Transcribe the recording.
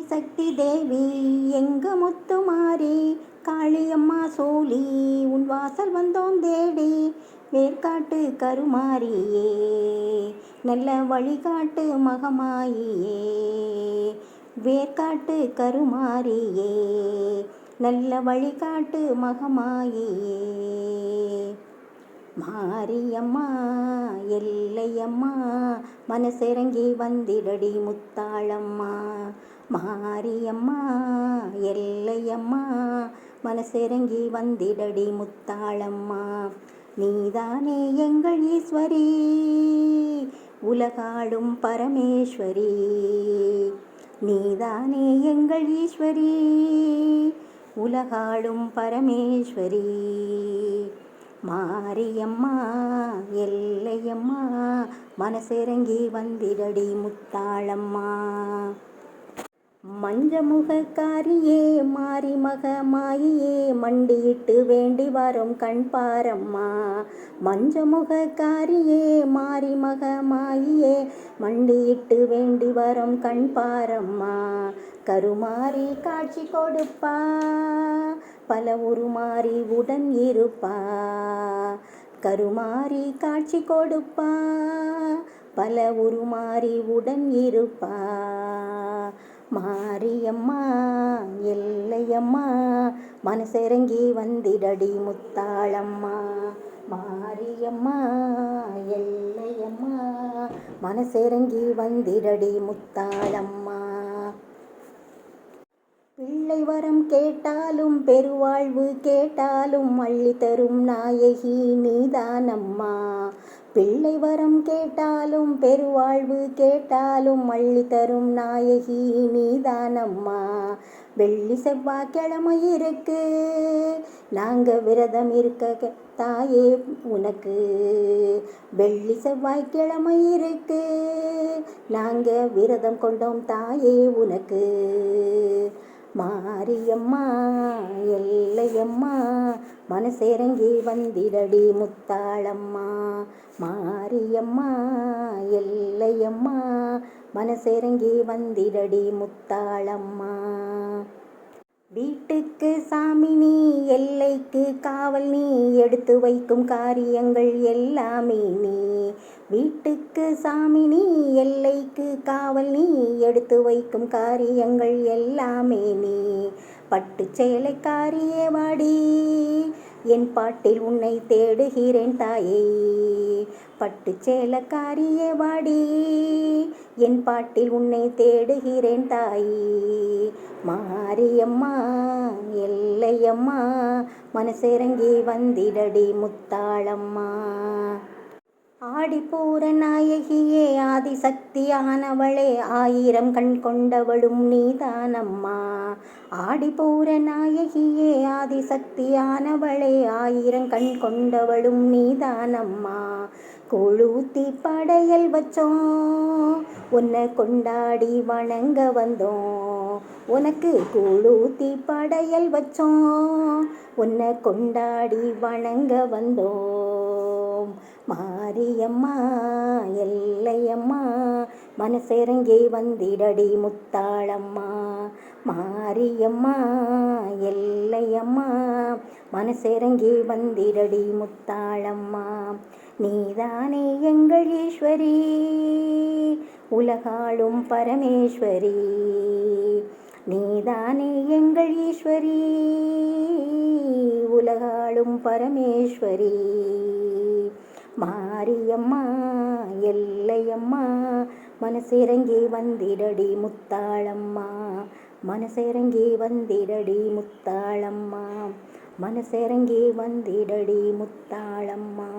ஆதிசக்தி தேவி எங்க முத்துமாரி காளியம்மா சோழி உன் வாசல் வந்தோம் தேடி வேர்க்காட்டு கருமாரியே நல்ல வழிகாட்டு மகமாயியே வேர்க்காட்டு கருமாரியே நல்ல வழிகாட்டு மகமாயியே மாரியம்மா எல்லையம்மா மனசிறங்கி வந்திடடி முத்தாளம்மா மாரியம்மா எல்லையம்மா மனசிறங்கி வந்திடடி முத்தாளம்மா நீதானே எங்கள் ஈஸ்வரி உலகாளும் பரமேஸ்வரி நீதானே எங்கள் ஈஸ்வரி உலகாளும் பரமேஸ்வரி மாரியம்மா எல்லையம்மா மனசிறங்கி வந்திடடி முத்தாளம்மா மஞ்சமுகக்காரியே மாரிமக மாயியே மண்டியிட்டு வேண்டி வரும் கண்பாரம்மா மஞ்சமுகக்காரியே மாரிமக மாயியே மண்டியிட்டு வேண்டி வரும் கண்பாரம்மா கருமாரி காட்சி கொடுப்பா பல உருமாறி உடன் இருப்பா கருமாரி காட்சி கொடுப்பா பல உருமாறி உடன் இருப்பா மாரியம்மா எல்லையம்மா மனசிறங்கி வந்திடடி முத்தாளம்மா மாரியம்மா எல்லையம்மா மனசிறங்கி வந்திடடி முத்தாளம்மா பிள்ளை வரம் கேட்டாலும் பெருவாழ்வு கேட்டாலும் அள்ளி தரும் நாயகி நீதானம்மா பிள்ளை வரம் கேட்டாலும் பெருவாழ்வு கேட்டாலும் அள்ளி தரும் நாயகி நீதானம்மா வெள்ளி செவ்வாய்க்கிழமை இருக்கு நாங்க விரதம் இருக்க தாயே உனக்கு வெள்ளி செவ்வாய்க்கிழமை இருக்கு நாங்க விரதம் கொண்டோம் தாயே உனக்கு மாரியம்மா எல்லையம்மா மனசிறங்கி வந்திடடி முத்தாளம்மா மாரியம்மா எல்லையம்மா மனசிறங்கி வந்திடடி முத்தாளம்மா வீட்டுக்கு சாமி நீ எல்லைக்கு காவல் நீ எடுத்து வைக்கும் காரியங்கள் எல்லாமே நீ வீட்டுக்கு சாமி நீ எல்லைக்கு காவல் நீ எடுத்து வைக்கும் காரியங்கள் எல்லாமே நீ பட்டு சேலைக்காரியே வாடி என் பாட்டில் உன்னை தேடுகிறேன் தாயே பட்டு சேலைக்காரியே வாடி என் பாட்டில் உன்னை தேடுகிறேன் தாயே மாரியம்மா எல்லையம்மா மனசிறங்கி வந்திடடி முத்தாளம்மா ஆடிப்பூர நாயகியே ஆதிசக்தியானவளே ஆயிரம் கண் கொண்டவளும் நீதானம்மா ஆடிப்பூர நாயகியே ஆதிசக்தியானவளே ஆயிரம் கண் கொண்டவளும் நீதானம்மா கொழுத்தி படையல் வச்சோம் உன்னை கொண்டாடி வணங்க வந்தோம் உனக்கு கொழுத்தி படையல் வச்சோம் உன்னை கொண்டாடி வணங்க வந்தோம் மாரியம்மா எல்லையம்மா மனசிறங்கி வந்திடடி முத்தாளம்மா மாரியம்மா எல்லையம்மா மனசிறங்கி வந்திடடி முத்தாளம்மா நீதானே எங்கள் ஈஸ்வரி உலகாளும் பரமேஸ்வரி நீதானே எங்கள் ஈஸ்வரி உலகாளும் பரமேஸ்வரி மாரியம்மா எல்லையம்மா மனசிறங்கி வந்திடடி முத்தாளம்மா மனசிறங்கி வந்திடடி முத்தாளம்மா மனசிறங்கி வந்திடடி முத்தாளம்மா